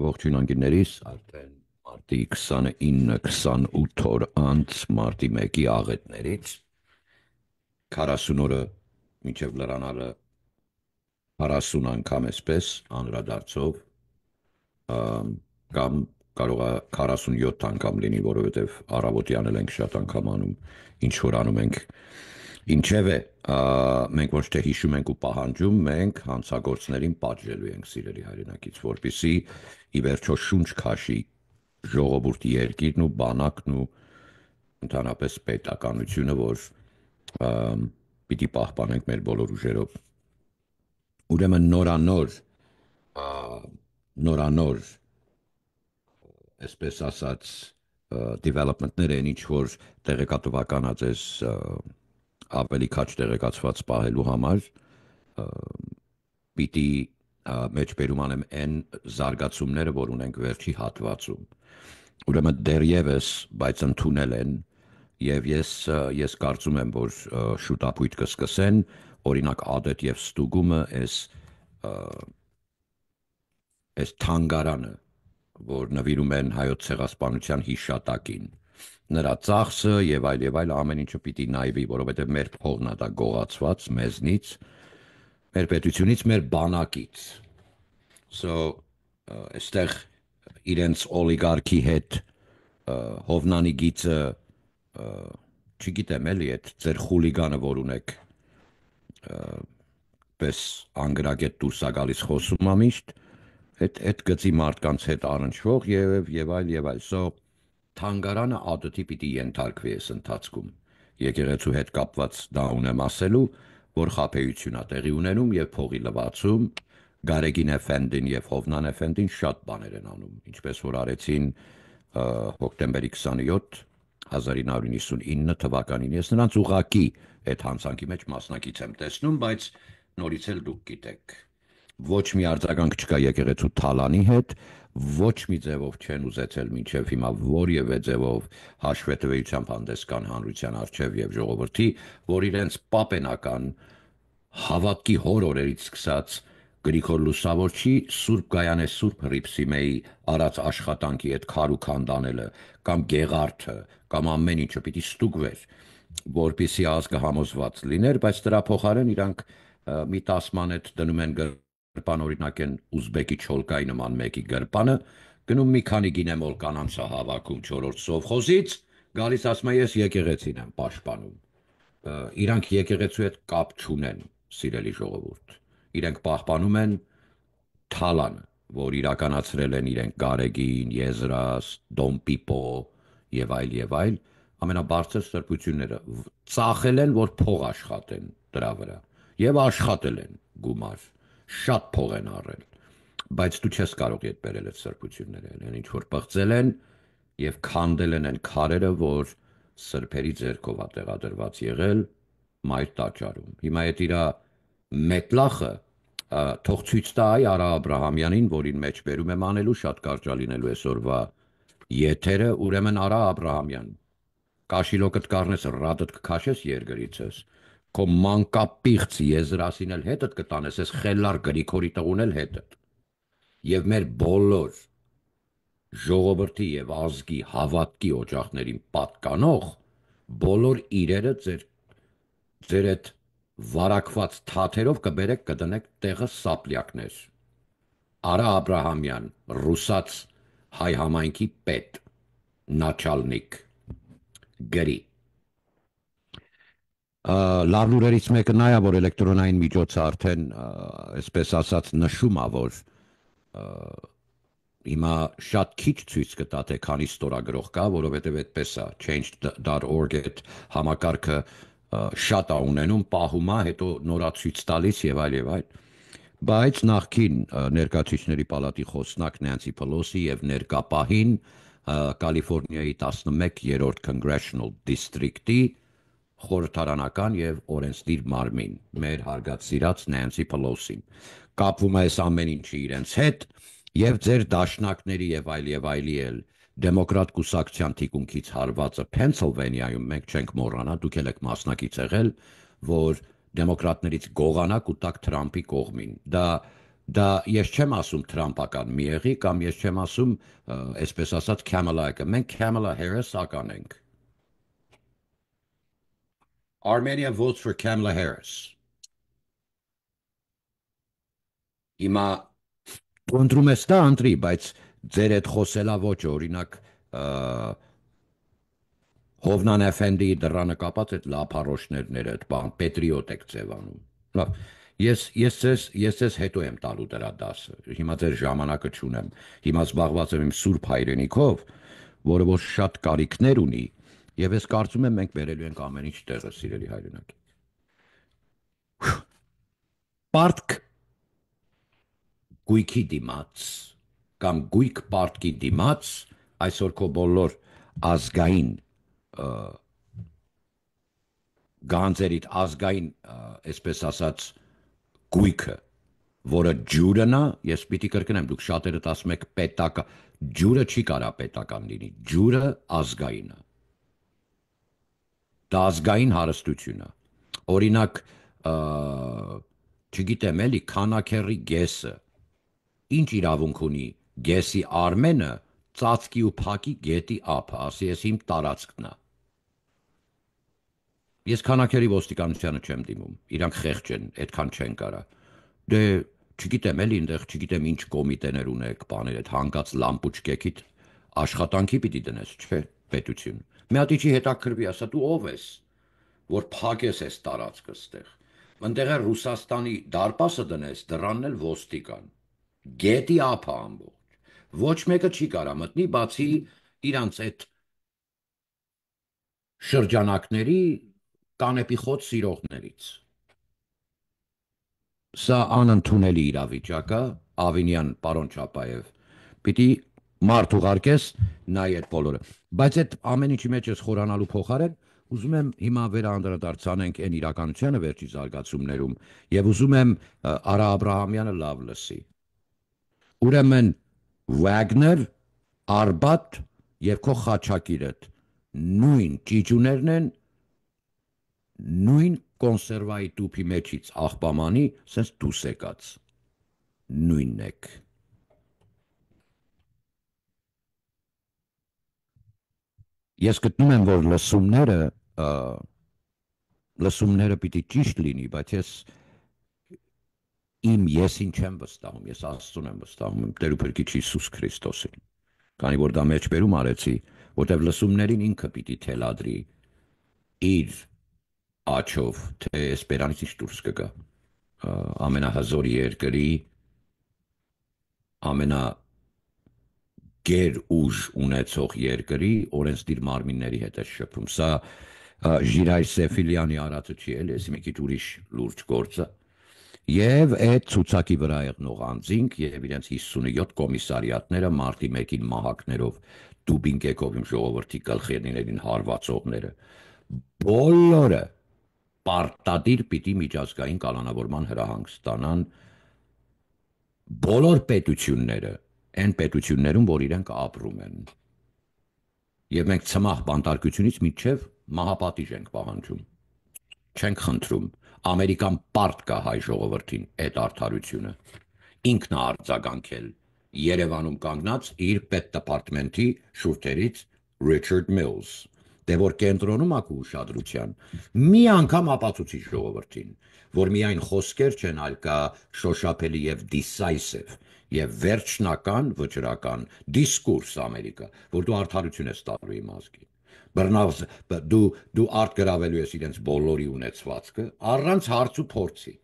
Ողջույն անգիրներիս, արդեն մարտի 29-28 օր անց մարտի 1-ի աղետներից 40 օրը մինչև լրանալը 40 անգամ էսպես անդրադարձով կամ կարող է 47 անգամ լինի, որովհետև առավոտյան էլ ենք շատ անգամ անում, ինչ որ անում ենք։ Ինչևէ, մենք ոչ թե հիշում ենք ու պահանջում, մենք հանցագործներին պատժելու ենք, սիրելի հայրենակից, որպեսզի ի վերջո շունչ քաշի ժողովուրդի երկիրն ու բանակն ու ընդհանրապես պետականությունը, որ պիտի պահպանենք մեր բոլոր ուժերով։ Ուրեմն նորանոր, այսպես ասած, development-ներ են, ինչ որ տեղեկատվականած ես ավելի քաչ տեղեկացված պահելու համար, պիտի մեջբերում անեմ այն զարգացումները, որ ունենք վերջի հատվածում։ Ուրեմն դեռևս, բայց ընդունել են, եւ ես կարծում եմ, որ շուտապույտ կսկսեն, օրինակ Ադետ եւ Ստուգումը այս թանգարանը, որ նվիրում են հայոց ցեղասպանության հիշատակին, նրա ծախսը եւ այլ ամեն ինչը պիտի նայվի, որովհետեւ մեր փողն է դա գողացված մեզնից, մեր պետությունից, մեր բանակից։ Այստեղ իրենց օլիգարքի հետ Հովնանի գիծը, չգիտեմ էլի, այդ ձեր խուլիգանը, որ ունեք, պես անգրագետ դուրս է գալիս խոսում ամիշտ, այդ գծի մարդկանց հետ առնչվող եւ այլ։ Թանգարանը Ադետի պիտի ենթարկվի այս ընթացքում։ Եկեղեցու հետ կապված դա ունեմ ասելու, որ խաբեություն է տեղի ունենում եւ փողի լվացում, Գարեգին Էֆենդին եւ Հովնան Էֆենդին շատ բաներ են անում, ինչպես որ արեցին հոկտեմբերի 27 1999 թվականին։ Ես նրանց ուղակի այդ հանցանքի մեջ մասնակից եմ տեսնում, բայց նորից էլ դուք գիտեք, ոչ մի արձագանք չկա եկեղեցու թալանի հետ, ոչ մի ձևով չեն ուզեցել մինչև հիմա որևէ ձևով հաշվետվությամբ հանդես կան հանրության առջև եւ ժողովրդի, որ իրենց պապենական հավատքի հոր օրերից սկսած Գրիգոր Լուսավորչի Սուրբ Գայանե Սուրբ Հռիփսիմեի արած աշխատանքի այդ քար ու քանդանելը կամ Գեղարդը կամ ամեն ինչը պիտի ստուգվեր, որպեսզի ազգը համոզված լիներ, բայց դրա փոխարեն իրանք մի 10 մանեթ դնում են գրպան, օրինակ են ուզբեկի չոլկայի նման մեկի գրպանը, գնում մի քանի գինեմոլ կանանց է հավաքում 4-րդ սովխոզից, գալիս ասում է ես եկեղեցին եմ պաշտպանում։ Իրանք եկեղեցու հետ կապ չունեն, սիրելի ժողովուրդ։ Իրենք պահպանում են թալանը, որ իրականացրել են իրենք Գարեգին, Եզրաս, Դոն Պիպո եւ այլ, ամենաբարձր սրբությունները ծախել են, որ փող աշխատեն դրա վրա եւ աշխատել են գումար, շատ փող են առել, բայց դու չես կարող իդ բերել այդ սրբությունները, այն ինչ որ պղծել են եւ քանդել են այն քարերը, որ սրբերի ձեռքով է տեղադրված եղել մայր տաճարում։ Հիմա այդ իրա մետլախը թող ցույց տա այ Արա Աբրահամյանին, որին մեջ բերում եմ անելու, շատ կարճ լինելու այսօրվա եթերը, ուրեմն Արա Աբրահամյան, կաշիլոկդ կառնես, ռադդ կքաշես երգրիցս, քո մանկապիղծ Եզրասին էլ հետդ կտանես, ես խելար Գրիգորի տղուն էլ հետդ, եւ մեր բոլոր ժողովրդի եւ ազգի հավատքի օջախներին պատկանող բոլոր իրերը ձեր այդ վարակված թաթերով կբերեք կդնեք տեղը սապլյակներ։ Արա Աբրահամյան, ռուսաց հայ համայնքի պետ, նաչալնիկ, գրի։ Լավ լուրերից մեկը նա է, որ էլեկտրոնային միջոցը արդեն, այսպես ասած, նշում է, որ հիմա շատ քիչ ցույց կտա, թե քանի ստորագրող կա, որովհետև այդպես է, change.org այդ համակարգը շատ է ունենում, պահում է, հետո նորացույց տալիս եւ այլ։ Բայց նախքին ներկայացուցիչների պալատի խոսնակ Նենսի Փելոսի եւ ներկապահին Կալիֆոռնիայի 11-րդ Congressional District-ի խորհրդարանական եւ օրենսդիր մարմին, մեր հարգած Նենսի Փելոսին, կապվում է այս ամեն ինչի իրենց հետ եւ ձեր դաշնակների եւ այլի էլ դեմոկրատ կուսակցության թիկունքից հարվածը Փենսիլվանիայում մենք չենք մոռանա, դուք եք մասնակից եղել, որ դեմոկրատներից գողանակ ու տակ Թրամփի կողմին։ Դա Դա ես չեմ ասում Թրամփական մի եղի կամ ես չեմ ասում այսպես ասած Kamala-ը։ Մենք Kamala Harris-ական ենք։ Armenia votes for Kamala Harris։ Հիմա դու ընտրում ես դա ընտրի, բայց ձեր այդ խոսելա ոճը, օրինակ Հովնան Էֆենդիի դռանը կապած այդ լափարոշներն այդ բան պետրիոտ եք ձևանում։ Լավ։ Ես հետո եմ տալու դրա դասը։ Հիմա ձեր ժամանակը չունեմ։ Հիմա զբաղված եմ իմ սուրբ հայրենիքով, որը որ շատ կարիքներ ունի, եւ ես կարծում եմ մենք բերելու ենք ամեն ինչ տեղը, սիրելի հայրենակի։ Պարտք գույքի դիմաց կամ գույք պարտքի դիմաց այսօր քո բոլոր ազգային գանձերիդ ազգային, այսպես ասած, գույքը, որը ջուրն է, ես պիտի կրկնեմ, դուք շատերդ ասում եք պետական, ջուրը չի կարա պետական լինի, ջուրը ազգային է։ Դա ազգային հարստություն է։ Օրինակ, չգիտեմ էլի, քանաքեռի գեսը, ինչ իրավունք ունի գեսի Արմենը ծածկի ու փակի գետի ափը, ասի ես իմ տարածքն է։ Ես քանաքերի ոստիկանությանը չեմ դիմում, իրանք խեղճ են, այդքան չեն կարա։ Դե չգիտեմ էլի այնտեղ, չգիտեմ ինչ կոմիտեներ ունեք, բաներ այդ հանգած լամպուչկեքիդ աշխատանքի պիտի դնես, չէ, պետություն։ Մի հատ իջի հետաքրվի, ասա դու ով ես, որ փակես այս տարածքը ստեղ։ Այնտեղ է Ռուսաստանի դարպասը դնես, դրանն էլ ոստիկան։ Գետի ափը ամբողջ։ Ոչ մեկը չի կարա մտնի, բացի իրանց այդ շրջանակների կանեպի խոտ սիրողներից։ Սա անընդունելի իրավիճակ է, Ավինյան, պարոն Չապաև, պիտի մարդ ուղարկես, նայ այդ բոլորը։ Բայց այդ ամեն ինչի մեջ ես խորանալու փոխարեն, ուզում եմ հիմա վերանդրադարձանենք այն իրականությանը վերջի զարգացումներում, եւ ուզում եմ Արա Աբրահամյանը լավ լսի։ Ուրեմն Wagner, Arbat եւ քո Խաչակիրդ նույն ճիճուներն են, նույն կոնսերվայի տուփի մեջից աղբամանի, սենց դուս եկած, նույնն եք։ Ես գտնում եմ, որ լսումները պիտի ճիշտ լինի, բայց ես իմ եսին չեմ վստահում, ես Աստծուն եմ վստահում, Տեր ու Փրկիչ Հիսուս Քրիստոսին։ Քանի որ դա մեջբերում արեցի, որտեղ լսումներին ինքը պիտի թելադրի իր աչով, թե սպերանից ինչ դուրս կգա, ամենահզոր երկրի, ամենագեր ուժ ունեցող երկրի օրենսդիր մարմինների հետ է շփում։ Սա Ժիրայր Սեֆիլյանի արածը չի էլ, ես մի քիչ ուրիշ լուրջ գործը։ Եվ այդ ցուցակի վրա եղնող անձինք եւ իրենց 57 կոմիսարիատները մարտի 1-ին մահակներով դուբինկեկով իմ ժողովրդի գլխերներին հարվածողները բոլորը պարտադիր պիտի միջազգային կալանավորման հրահանգ ստանան, բոլոր պետությունները, այն պետություններում, որ իրենք ապրում են։ Եվ մենք ցմահ բանտարկությունից մինչև մահապատիժ ենք պահանջում։ Չենք խնդրում, Ամերիկան պարտ կա հայ ժողովրդին այդ արդարությունը։ Ինքն է արձագանքել Երևանում կանգնած իր պետդեպարտամենտի շուրթերից Richard Mills, դե որ կենտրոնում ակու ուշադրության, մի անգամ ապացուցի ժողովրդին, որ միայն խոսքեր չեն, այլ կա շոշափելի եւ decisive եւ վերջնական վճռական դիսկուրս Ամերիկա, որ դու արդարություն ես տալու իմ ազգին։ Բռնավ դու արտգրավելու ես իրենց բոլորի ունեցվածքը, առանց հարց ու փորձի։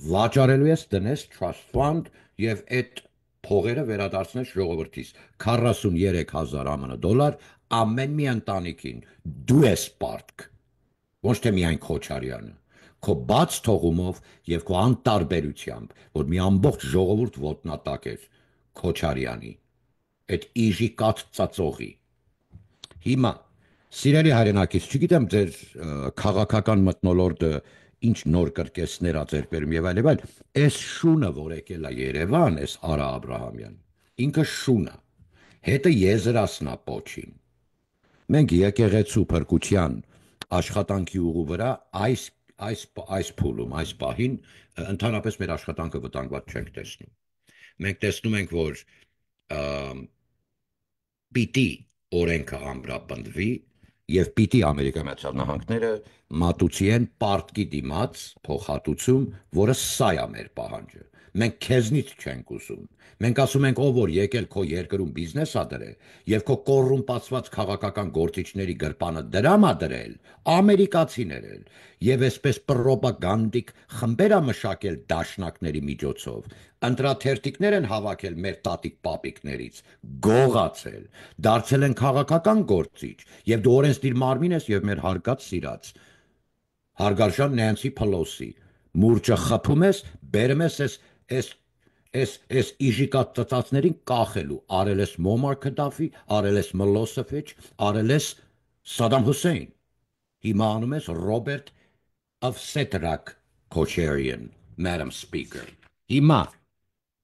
Վաճառելու ես դնես trust fund եւ այդ փողերը վերադարձնես ժողովրդից 43,000 ԱՄՆ դոլար ամեն մի ընտանիքին։ Դու ես պարտք, ոչ թե միայն Քոչարյանը, քո բաց թողումով եւ քո անտարբերությամբ, որ մի ամբողջ ժողովուրդ ոտնատակ էր Քոչարյանի, այդ իժի կաթ ծածողի։ Հիմա սիրելի հայրենակից, չգիտեմ ձեր քաղաքական մթնոլորտը ինչ նոր կրկեսներ ա ձեր բերում եւ այլ, այս շունը, որ եկել է Երևան, այս Արա Աբրահամյան, ինքը շունը, հետը եզրասնա պոչին։ Մենք եկեղեցու փրկության աշխատանքի ուղու վրա այս փուլում, այս պահին ընդհանրապես մեր աշխատանքը վտանգված չենք տեսնում։ մենք տեսնում ենք, որ պիտի օրենքը ամրապնդվի եւ պիտի Ամերիկայի Միացյալ Նահանգները մատուցի են պարտքի դիմաց փոխհատուցում, որը սա է մեր պահանջը։ Մենք քեզնից չենք ուզում։ Մենք ասում ենք, ով որ եկել քո երկրում բիզնես ա դրել եւ քո կոռումպացված քաղաքական գործիչների գրպանը դրամ ա դրել, ամերիկացիներ են եւ այսպես պրոպագանդիկ խմբեր ա մշակել դաշնակների միջոցով, ընտրաթերթիկներ են հավաքել մեր տատիկ պապիկներից, գողացել, դարձել են քաղաքական գործիչ եւ դու օրենսդիր մարմին ես եւ մեր հարգած սիրած հարգարժան Նենսի Փելոսի մուրճը խփում ես, բերում ես այս իժիկատ ծծածներին կախելու, արել ես Մոմար Քադաֆի, արել ես Մլոսեվիչ, արել ես Սադամ Հուսեյն, հիմա անում ես Ռոբերտ Ավսետրակ Քոչարյան, Madam Speaker։ Հիմա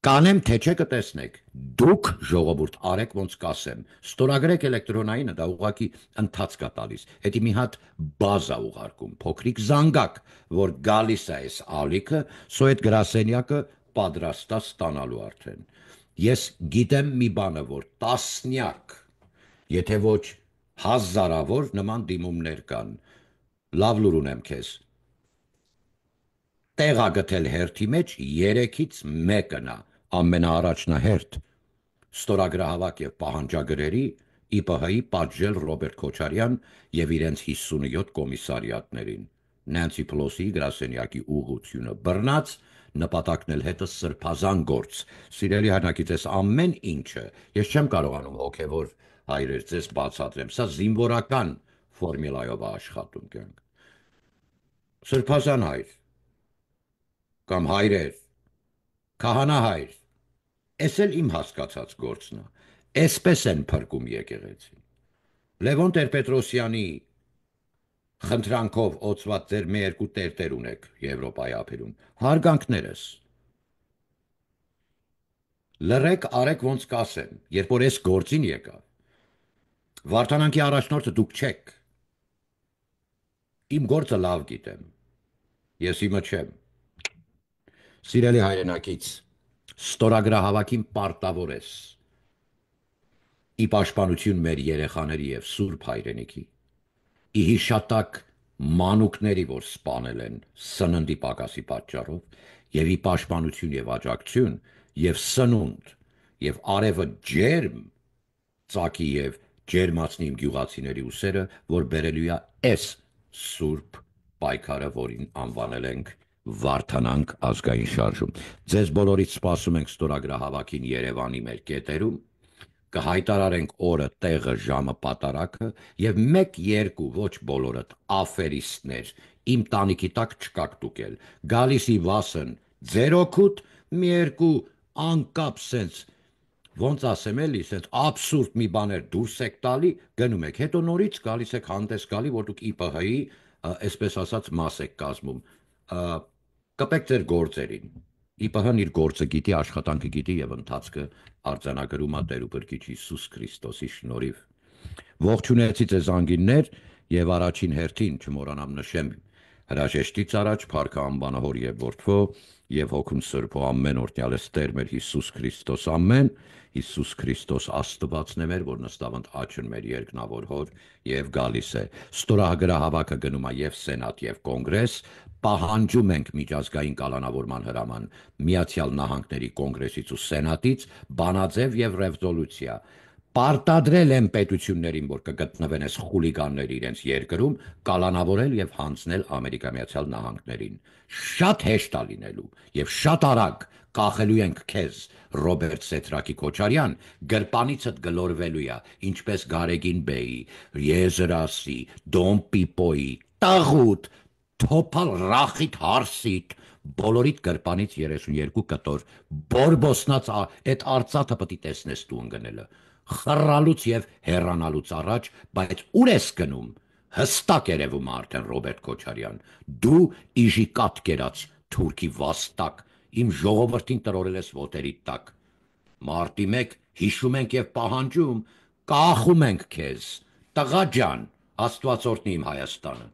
կանեմ թե չէ կտեսնեք, դուք ժողովուրդ արեք ոնց կասեմ, ստորագրեք էլեկտրոնայինը, դա ուղղակի ընթացք է տալիս, հետի մի հատ բազա ուղարկում, փոքրիկ զանգակ, որ գալիս է այս ալիքը, սո այդ գրասենյակը պատրաստ է ստանալու արդեն։ Ես գիտեմ մի բանը, որ տասնյակ, եթե ոչ հազարավոր նման դիմումներ կան, լավ լուր ունեմ քեզ, տեղ ա գտել հերթի մեջ 3-ից 1-ն է, ամենաառաջնահերթ ստորագրահավաք եւ պահանջագրերի ԻՊՀ-ի պատժել Ռոբերտ Քոչարյան եւ իրենց 57 կոմիսարիատներին։ Նենսի Փելոսի գրասենյակի ուղղությունը բռնած, նպատակն էլ հետը սրբազան գործ։ Սիրելի հայրենակից, այս ամեն ինչը ես չեմ կարողանում հոգևոր հայրեր ձեզ բացատրեմ, սա զինվորական ֆորմուլայով է աշխատում կյանք։ Սրբազան հայր կամ հայրեր, քահանահայր, էս էլ իմ հասկացած գործն է, էսպես են փրկում եկեղեցին։ Լևոն Տեր-Պետրոսյանի խնդրանքով օծված ձեր մի երկու տերտեր ունեք Եվրոպայի ափերում, հարգանքներս։ Լռեք, արեք ոնց կասեմ, երբ որ այս գործին եկավ, Վարդանանքի առաջնորդը դուք չեք։ Իմ գործը լավ գիտեմ, ես իմը չեմ։ Սիրելի հայրենակից, ստորագրահավաքին պարտավոր ես, ի պաշտպանություն մեր երեխաների եւ սուրբ հայրենիքի, ի հիշատակ մանուկների, որ սպանել են սննդի պակասի պատճառով, եւ ի պաշտպանություն եւ աջակցություն եւ սնունդ եւ արևը ջերմ ծակի եւ ջերմացնի իմ գյուղացիների ուսերը, որ բերելու է այս սուրբ պայքարը, որին անվանել ենք Վարդանանք ազգային շարժում։ Ձեզ բոլորից սպասում ենք ստորագրահավաքին Երևանի մեր կետերում, կհայտարարենք օրը, տեղը, ժամը, պատարակը եւ 1-2 ոչ բոլորդ աֆերիստներ իմ տանիքի տակ չկաք տուկել։ Գալիս ի վասն ձեր օգուտ, մի երկու անկապ սենց ոնց ասեմ էլի, սենց աբսուրդ մի բաներ դուրս եք տալի, գնում եք, հետո նորից գալիս եք հանդես գալի, որ դուք ԻՊՀ-ի, այսպես ասած, մաս եք կազմում։ Կպեք ձեր գործերին։ ԻՊՀ-ն իր գործը գիտի, աշխատանքը գիտի եւ ընթացքը արձանագրում է Տեր ու Փրկիչ Հիսուս Քրիստոսի շնորհիվ։ Ողջունեցի ձեզ անգիններ եւ առաջին հերթին չմոռանամ նշեմ հրաժեշտից առաջ Փառք անբանը Հոր եւ Որդվո եւ Հոգուն Սրբո ամեն օրհնյալ է Տեր մեր Հիսուս Քրիստոս ամեն Հիսուս Քրիստոս Աստվածն է մեր, որ նստավանդ աչն մեր երկնավոր Հոր եւ գալիս է։ Ստորագրահավաքը գնում է եւ Սենատ եւ Կոնգրես, պահանջում ենք միջազգային կալանավորման հրաման Միացյալ Նահանգների Կոնգրեսից ու Սենատից, բանաձև եւ ռեզոլյուցիա։ Պարտադրել են պետություններին, որ կգտնվեն այս խուլիգանները իրենց երկրում, կալանավորել եւ հանձնել Ամերիկա Միացյալ Նահանգներին։ Շատ հեշտ է լինելու եւ շատ արագ կախելու ենք քեզ, Ռոբերտ Սեթրակի Քոչարյան, գրպանիցդ գլորվելու է, ինչպես Գարեգին Բեի, Եզրասի, Դոն Պիպոյի, Տաղուտ, Թոփալ Ռախիտ Հարսիտ, բոլորիդ գրպանից 32 կտոր, բորբոսնած այդ արծաթը պիտի տեսնես դու ընկնելը, խռալուց եւ հեռանալուց առաջ, բայց ուր ես գնում, հստակ երևում է արդեն Ռոբերտ Քոչարյան, դու իժի կատ կերած թուրքի վաստակ, իմ ժողովրդին տրորել ես ոտերիդ տակ։ Մարտի 1 հիշում ենք եւ պահանջում, կախում ենք քեզ, տղա ջան, Աստված օրհնի իմ Հայաստանը։